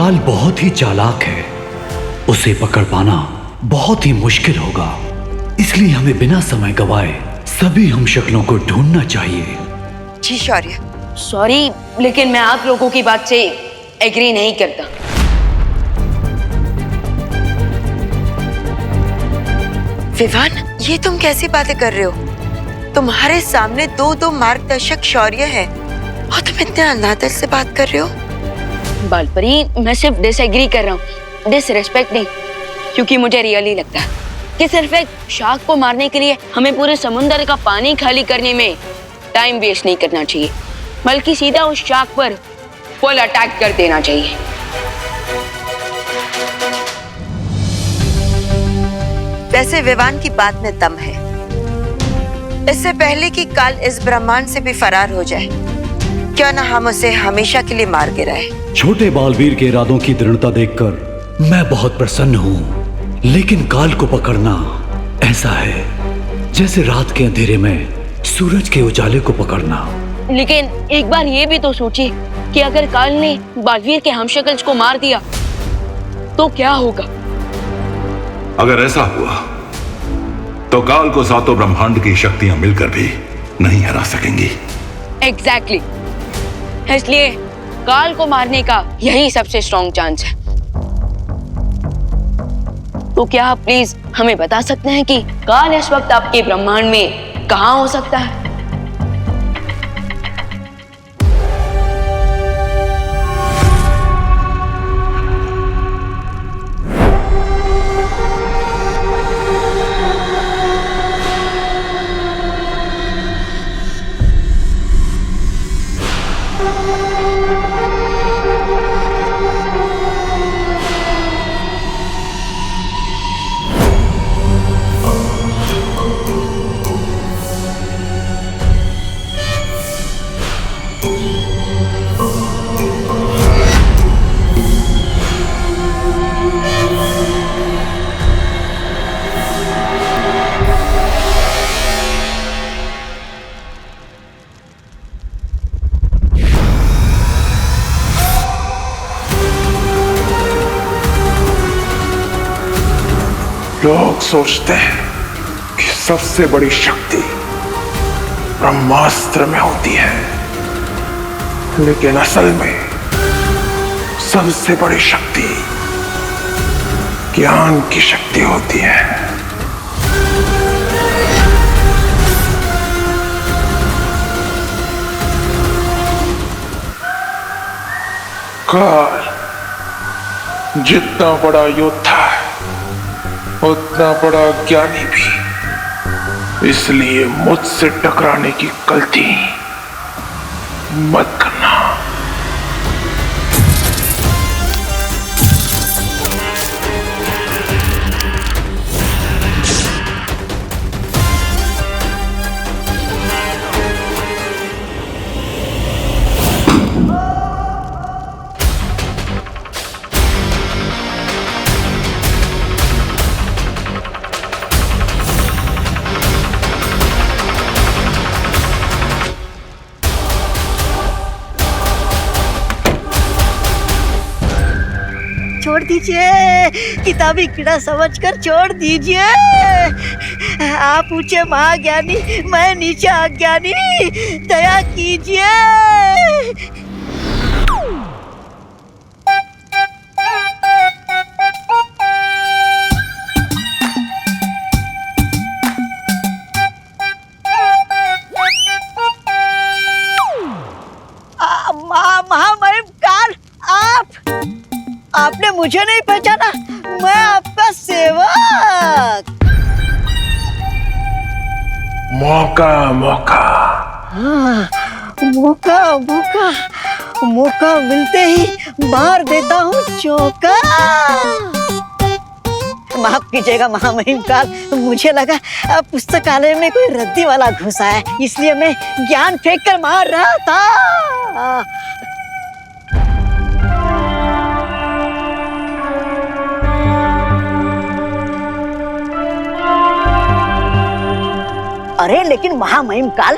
काल बहुत ही चालाक है, उसे पकड़ पाना बहुत ही मुश्किल होगा। इसलिए हमें बिना समय गवाए सभी हम शक्लों को ढूंढना चाहिए। जी शौर्य। सॉरी, लेकिन मैं आप लोगों की बात से एग्री नहीं करता। विवान, ये तुम कैसी बातें कर रहे हो? तुम्हारे सामने दो मार्गदर्शक शौर्य है और तुम इतने अनादर से बात कर रहे हो। बालपरी, मैं सिर्फ डिसएग्री कर रहा हूँ, डिसरिस्पेक्ट नहीं। क्योंकि मुझे रियली लगता है कि सिर्फ एक शार्क को मारने के लिए हमें पूरे समुद्र का पानी खाली करने में टाइम वेस्ट नहीं करना चाहिए, बल्कि सीधा उस शार्क पर फुल अटैक कर देना चाहिए। वैसे विवान की बात में दम है। इससे पहले कि काल इस ब्रह्मांड से भी फरार हो जाए, क्यों ना हम उसे हमेशा के लिए मार गिराए। छोटे बालवीर के इरादों की दृढ़ता देखकर मैं बहुत प्रसन्न हूँ, लेकिन काल को पकड़ना ऐसा है जैसे रात के अंधेरे में सूरज के उजाले को पकड़ना। लेकिन एक बार ये भी तो सोचिए कि अगर काल ने बालवीर के हमशक्ल्स को मार दिया तो क्या होगा? अगर ऐसा हुआ तो काल को सातों ब्रह्मांड की शक्तियां मिलकर भी नहीं हरा सकेंगी। एग्जैक्टली। इसलिए काल को मारने का यही सबसे स्ट्रॉन्ग चांस है। तो क्या आप प्लीज हमें बता सकते हैं कि काल इस वक्त आपके ब्रह्मांड में कहां हो सकता है? लोग सोचते हैं कि सबसे बड़ी शक्ति ब्रह्मास्त्र में होती है, लेकिन असल में सबसे बड़ी शक्ति ज्ञान की शक्ति होती है। काल जितना बड़ा योद्धा है उतना बड़ा ज्ञानी भी, इसलिए मुझसे टकराने की गलती मत करना। छोड़ दीजिए, किताबी कीड़ा समझकर छोड़ दीजिए। आप ऊंचे महाज्ञानी, मैं नीचे अज्ञानी, दया कीजिए। महामहिम काल, आपने मुझे नहीं पहचाना? मैं आपका सेवक। मौका मौका हाँ, मौका मिलते ही मार देता हूँ चौका। माफ कीजिएगा महामहिम काल, मुझे लगा पुस्तकालय में कोई रद्दी वाला घुसा है, इसलिए मैं ज्ञान फेंक कर मार रहा था। अरे लेकिन महामहिम काल,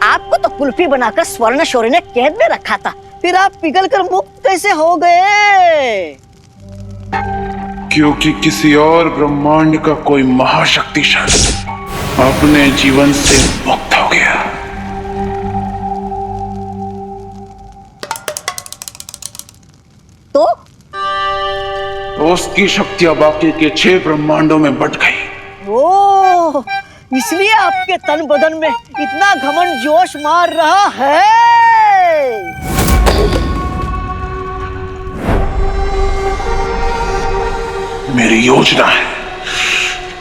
आपको तो कुल्फी बनाकर स्वर्ण शौर्य ने कैद में रखा था, फिर आप पिघलकर मुक्त कैसे हो गए? क्योंकि किसी और ब्रह्मांड का कोई महाशक्तिशाली अपने जीवन से मुक्त हो गया। तो उसकी शक्तियां बाकी के 6 ब्रह्मांडों में बट गई। ओ, इसलिए आपके तन बदन में इतना घमंड जोश मार रहा है। मेरी योजना है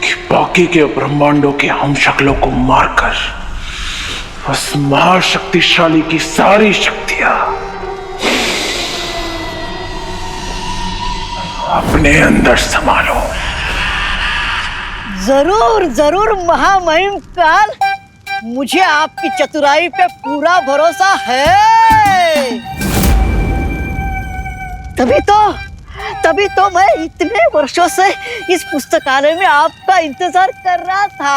कि बाकी के ब्रह्मांडों के हम शक्लों को मारकर उस महाशक्तिशाली की सारी शक्तियां अपने अंदर संभालो। जरूर जरूर महामहिम काल, मुझे आपकी चतुराई पे पूरा भरोसा है। तभी तो मैं इतने वर्षों से इस पुस्तकालय में आपका इंतजार कर रहा था।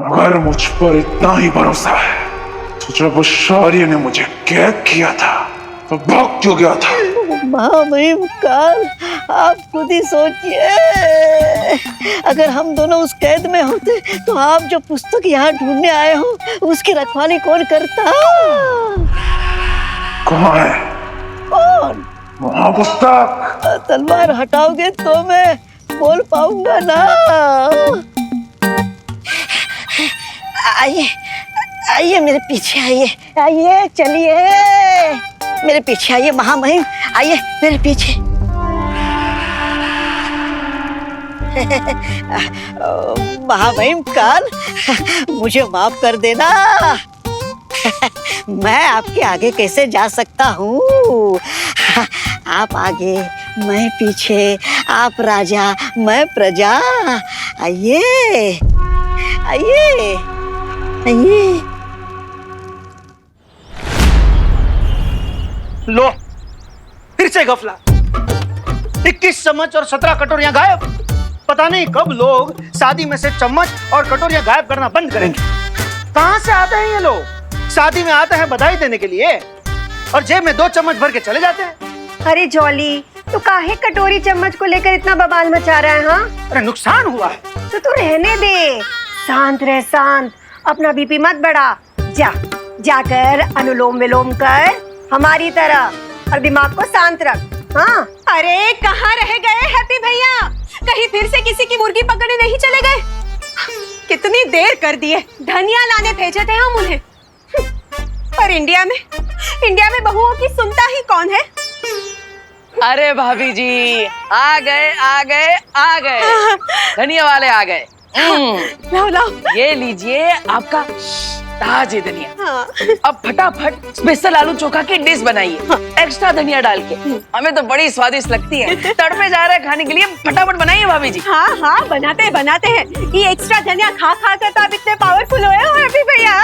अगर मुझ पर इतना ही भरोसा है तो जब उस शौर्य ने मुझे कैद किया था तो भाग क्यों गया था? महामहिम काल, आप खुद ही सोचिए, अगर हम दोनों उस कैद में होते तो आप जो पुस्तक यहाँ ढूंढने आए हो उसकी रखवाली कौन करता? कहाँ है? कौन? वहाँ पुस्तक। तलवार हटाओगे तो मैं बोल पाऊंगा ना। आइए आइए, मेरे पीछे आइए, आइए चलिए, मेरे पीछे आइए महामहिम, आइए मेरे पीछे। महामहिम काल, मुझे माफ कर देना। मैं आपके आगे कैसे जा सकता हूँ? आप आगे, मैं पीछे, आप राजा, मैं प्रजा। आइए आइए आइए। लो, फिर से गफला। 21 चम्मच और 17 कटोरियां गायब। पता नहीं कब लोग शादी में से चम्मच और कटोरियां गायब करना बंद करेंगे। कहां से आते हैं ये लोग? शादी में आते हैं बधाई देने के लिए और जेब में 2 चम्मच भर के चले जाते हैं। अरे जॉली, तू काहे कटोरी चम्मच को लेकर इतना बवाल मचा रहा है? हाँ, अरे नुकसान हुआ है तो तू रहने दे, शांत रह, शांत, अपना बीपी मत बढ़ा। जाकर अनुलोम विलोम कर हमारी तरह और दिमाग को शांत रख। हाँ, अरे कहाँ रह गए हैप्पी भैया? कहीं फिर से किसी की मुर्गी पकड़ने नहीं चले गए? कितनी देर कर दी है, धनिया लाने भेजे थे हम उन्हें। और इंडिया में बहुओं की सुनता ही कौन है? अरे भाभी जी, आ गए धनिया वाले आ गए। लाओ ये लीजिए आपका ताजे धनिया। हाँ। अब फटाफट स्पेशल आलू चोखा की डिश बनाइए, एक्स्ट्रा धनिया डाल के। हमें तो बड़ी स्वादिष्ट लगती है, तड़पे जा रहे हैं खाने के लिए, फटाफट बनाइए भाभी जी। हाँ, बनाते हैं। ये एक्स्ट्रा धनिया खा कर तो आप इतने पावरफुल हुए हो हैप्पी भैया।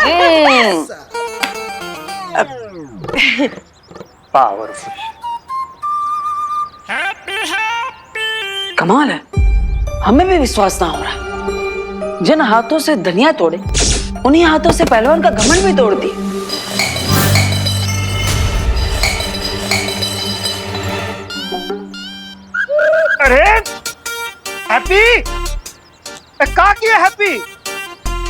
पावरफुल। कमाल है, हमें भी विश्वास ना हो रहा। जिन हाथों से धनिया तोड़े, उन्हीं हाथों से पहलवान का घमंड भी तोड़ दी। अरे हैप्पी, क्या किया हैप्पी?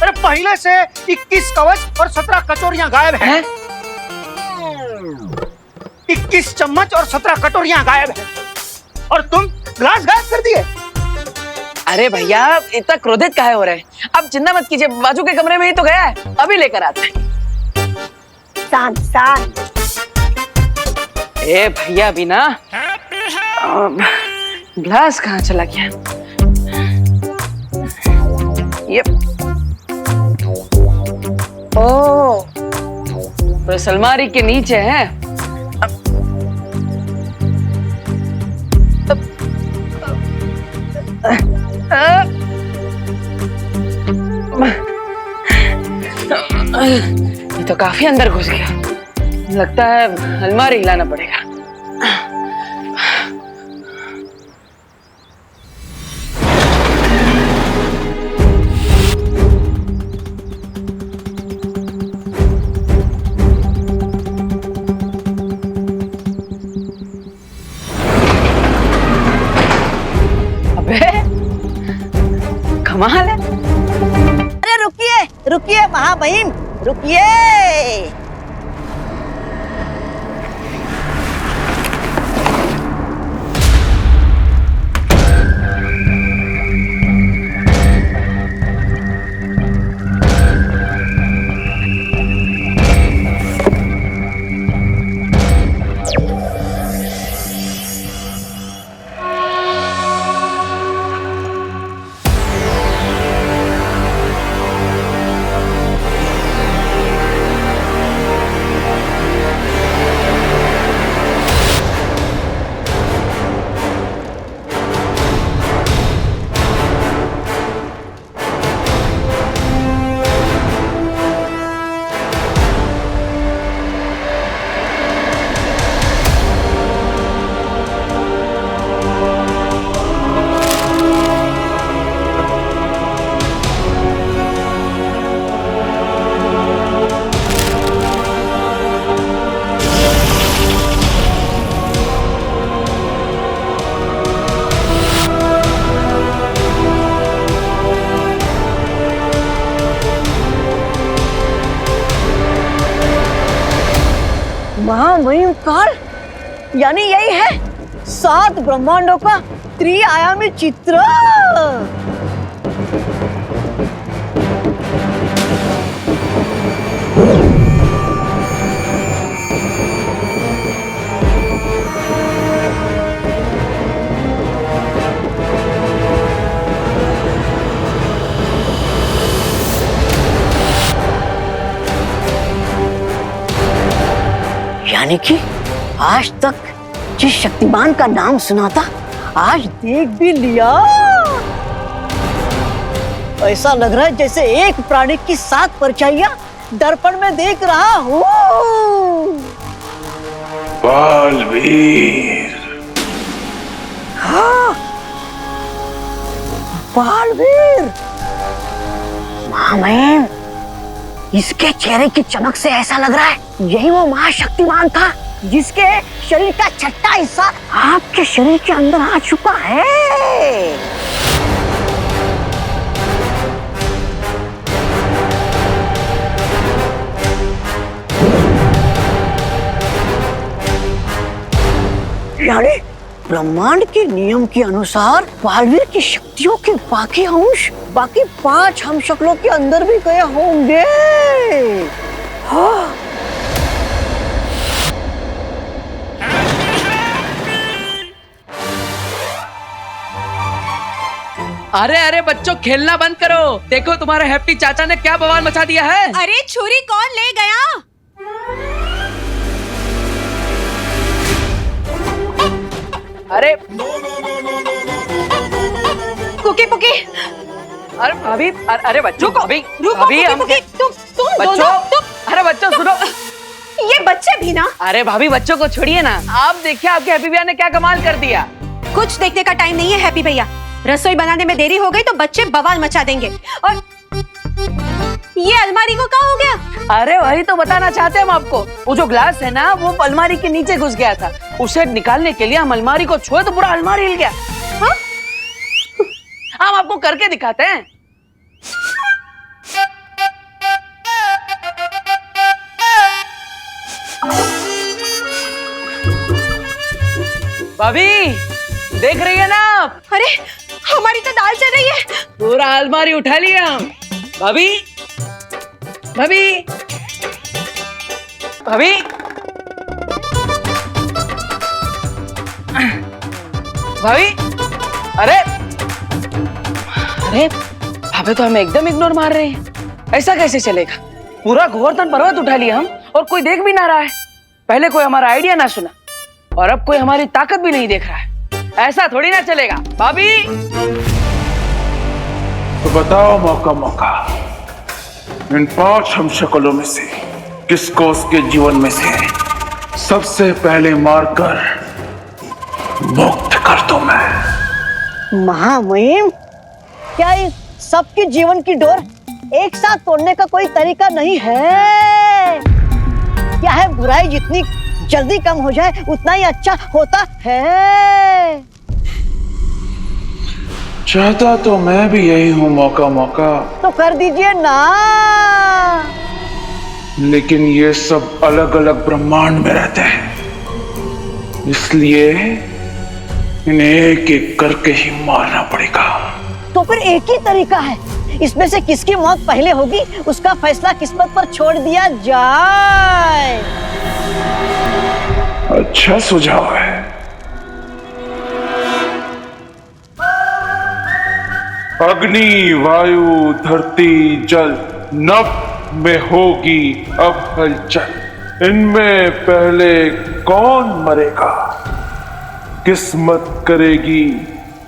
अरे पहले से 21 कवच और 17 कटोरियां गायब हैं। 21 चम्मच और 17 कटोरियां गायब हैं और तुम ग्लास गायब कर दिए। अरे भैया, इतना क्रोधित काहे हो रहे हैं? अब चिंता मत कीजिए, बाजू के कमरे में ही तो गया है, अभी लेकर आते हैं। शांत। ए भैया, अभी ना ग्लास कहाँ चला गया? ये ओ, तो इस अलमारी के नीचे है। ये तो काफी अंदर घुस गया, लगता है अलमारी हिलाना पड़ेगा। कमाल है। अरे रुकिए रुकिए महाबहिन, रुकिए। महामहिम काल, यानी यही है 7 ब्रह्मांडों का त्रिआयामी चित्र। यानी कि आज तक जिस शक्तिमान का नाम सुना था आज देख भी लिया। ऐसा लग रहा है जैसे एक प्राणी की 7 परछाइयां दर्पण में देख रहा हूँ। बालवीर। हाँ, बालवीर। महामहिम, इसके चेहरे की चमक से ऐसा लग रहा है यही वो महाशक्तिमान था जिसके शरीर का छठा हिस्सा आपके शरीर के अंदर आ चुका है। यानी ब्रह्मांड के नियम के अनुसार बालवीर की शक्तियों के बाकी अंश बाकी 5 हमशक्लों के अंदर भी गए होंगे। हाँ। अरे अरे बच्चों, खेलना बंद करो। देखो तुम्हारे हैप्पी चाचा ने क्या बवाल मचा दिया है। अरे छुरी कौन ले गया? अरे कुकी पुकी। अरे भाभी, अरे बच्चों को अभी अभी हम तुम बच्चों, अरे बच्चों सुनो। ये बच्चे भी ना। अरे भाभी बच्चों को छोड़िए ना, आप देखिए आपके हैप्पी भैया ने क्या कमाल कर दिया। कुछ देखने का टाइम नहीं है हैप्पी भैया। रसोई बनाने में देरी हो गई तो बच्चे बवाल मचा देंगे। और ये अलमारी को क्या हो गया? अरे वही तो बताना चाहते हैं हम आपको। वो जो ग्लास है ना वो अलमारी के नीचे घुस गया था। उसे निकालने के लिए हम अलमारी को छुए तो पूरा अलमारी हिल गया। हाँ? हम आपको करके दिखाते हैं। भाभी देख रही है ना आप? अरे हमारी तो दाल चल रही है। पूरा अलमारी उठा लिया हम। भाभी भाभी भाभी भाभी, अरे अरे भाभी तो हमें एकदम इग्नोर मार रहे हैं। ऐसा कैसे चलेगा? पूरा गोवर्धन पर्वत उठा लिया हम और कोई देख भी ना रहा है। पहले कोई हमारा आइडिया ना सुना और अब कोई हमारी ताकत भी नहीं देख रहा है। ऐसा थोड़ी ना चलेगा। भाभी तो बताओ मौका मौका, इन 5 हमशक्लों में से किसको उसके जीवन में से सबसे पहले मारकर मुक्त कर दूं मैं। महामहिम, क्या इस सबके जीवन की डोर एक साथ तोड़ने का कोई तरीका नहीं है? क्या है बुराई जितनी जल्दी कम हो जाए उतना ही अच्छा होता है। चाहता तो मैं भी यही हूं, मौका मौका। तो कर दीजिए ना। लेकिन ये सब अलग अलग ब्रह्मांड में रहते हैं, इसलिए इन्हें एक एक करके ही मारना पड़ेगा। तो फिर एक ही तरीका है, इसमें से किसकी मौत पहले होगी उसका फैसला किस्मत पर छोड़ दिया जाए। अच्छा सुझाव है। अग्नि, वायु, धरती, जल, नभ में होगी अब हलचल। इनमें पहले कौन मरेगा, किस्मत करेगी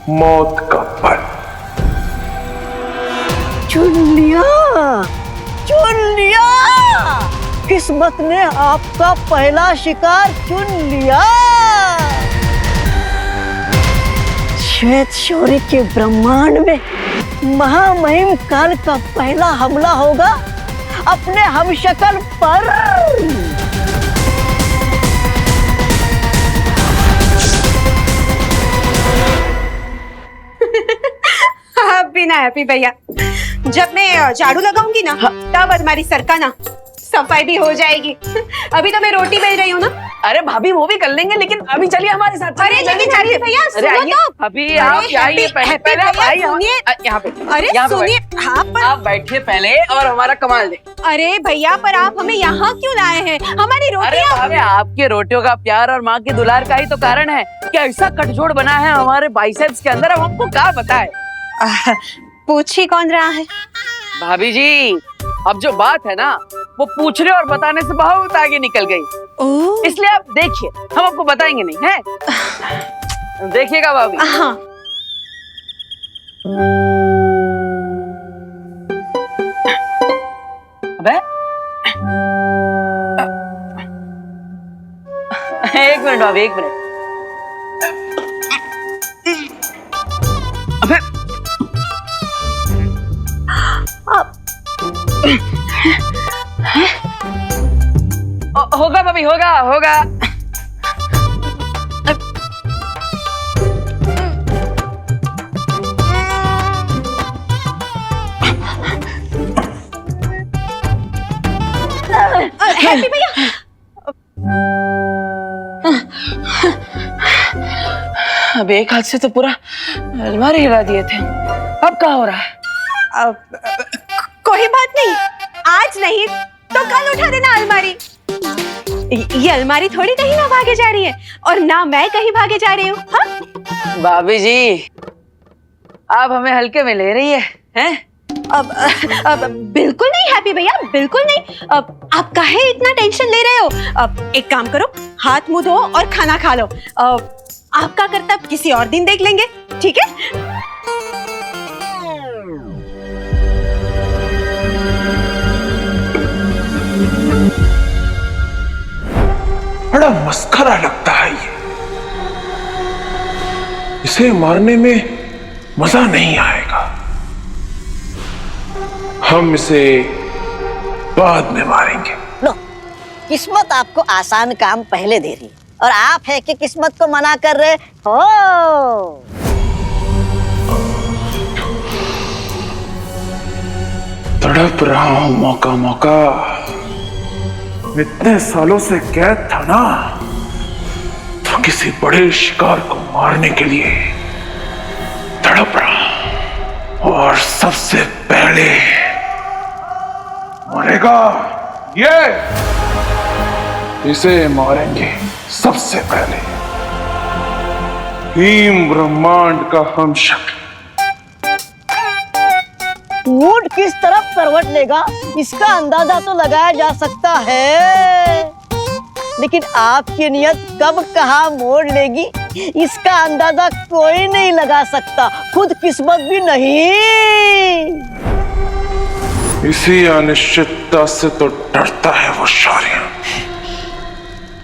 मौत का फल। चुन लिया, चुन लिया। किस्मत ने आपका पहला शिकार चुन लिया। श्वेत शौर्य के ब्रह्मांड में महामहिम काल का पहला हमला होगा अपने हमशक्ल पर। अब भी ना हैप्पी भैया, जब मैं झाड़ू लगाऊंगी ना तब हमारी सरकाना सफाई भी हो जाएगी। अभी तो मैं रोटी बेल रही हूँ ना। अरे भाभी वो भी कर लेंगे, लेकिन अभी चलिए हमारे साथ। अरे लेकिन हैप्पी भैया सुनो तो। अभी आप आइए, पहले आप आइए यहाँ पे। अरे सुनिए, हाँ पर आप बैठिए पहले और हमारा कमाल दे। अरे भैया पर आप हमें यहाँ क्यों लाए हैं? हमारी अरे रोटी आपके रोटियों का प्यार और माँ के दुलार का ही तो कारण है कि ऐसा कटजोड़ बना है हमारे बाइसेप्स के अंदर। अब हमको क्या बताए? पूछ ही कौन रहा है भाभी जी? अब जो बात है ना वो पूछने और बताने से बहुत आगे निकल गई, इसलिए आप देखिए, हम आपको बताएंगे नहीं है। देखिएगा भाभी। हाँ। अबे एक मिनट भाभी, एक मिनट। अबे होगा भाभी, होगा होगा। हैप्पी भैया अब एक हाथ से तो पूरा अलमारी हिला दिए थे, अब क्या हो रहा है? कोई बात नहीं, आज नहीं तो कल उठा देना अलमारी। ये अलमारी थोड़ी कहीं ना भागे जा रही है और ना मैं कहीं भागे जा रही हूँ। हाँ भाभी जी आप हमें हल्के में ले रही हैं? अब बिल्कुल नहीं हैप्पी भैया, बिल्कुल नहीं। अब आप काहे इतना टेंशन ले रहे हो? अब एक काम करो, हाथ मुंह धो और खाना खा लो। आपका कर्तव्य किसी और दिन देख लेंगे, ठीक है? बड़ा मस्खरा लगता है ये। इसे मारने में मजा नहीं आएगा, हम इसे बाद में मारेंगे। लो, किस्मत आपको आसान काम पहले दे रही है और आप है कि किस्मत को मना कर रहे हो। तड़प रहा हूं मौका मौका। इतने सालों से कैद था ना, तो किसी बड़े शिकार को मारने के लिए तड़प रहा, और सबसे पहले मरेगा ये। इसे मारेंगे सबसे पहले। भीम ब्रह्मांड का हमशक्ल। ऊंट किस तरफ करवट लेगा इसका अंदाजा तो लगाया जा सकता है, लेकिन आपकी नियत कब कहाँ मोड़ लेगी इसका अंदाजा कोई नहीं लगा सकता, खुद किस्मत भी नहीं। इसी अनिश्चितता से तो डरता है वो शौर्य।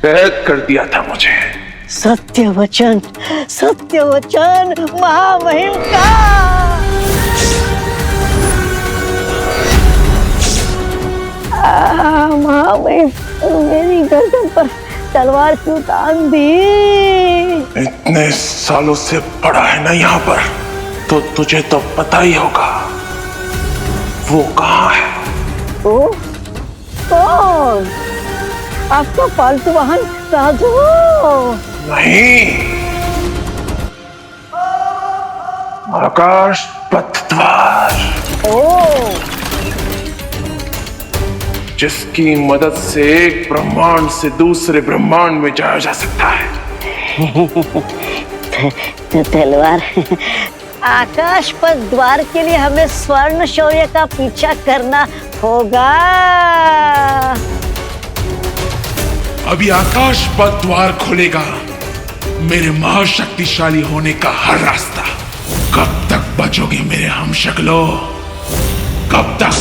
कैद कर दिया था मुझे। सत्य वचन महामहिम का। महामहिम मेरी गर्दन पर तलवार क्यों तान दी? इतने सालों से पड़ा है ना यहाँ पर, तो तुझे तो पता ही होगा वो कहाँ है। ओ कौन? आपका पालतू वाहन राजू? नहीं, आकाश पथ द्वार, ओ जिसकी मदद से एक ब्रह्मांड से दूसरे ब्रह्मांड में जाया जा सकता है। तलवार। आकाश पथ द्वार के लिए हमें स्वर्ण शौर्य का पीछा करना होगा। अभी आकाश पथ द्वार खोलेगा मेरे महाशक्तिशाली होने का हर रास्ता। कब तक बचोगे मेरे हमशक्लो? कब तक?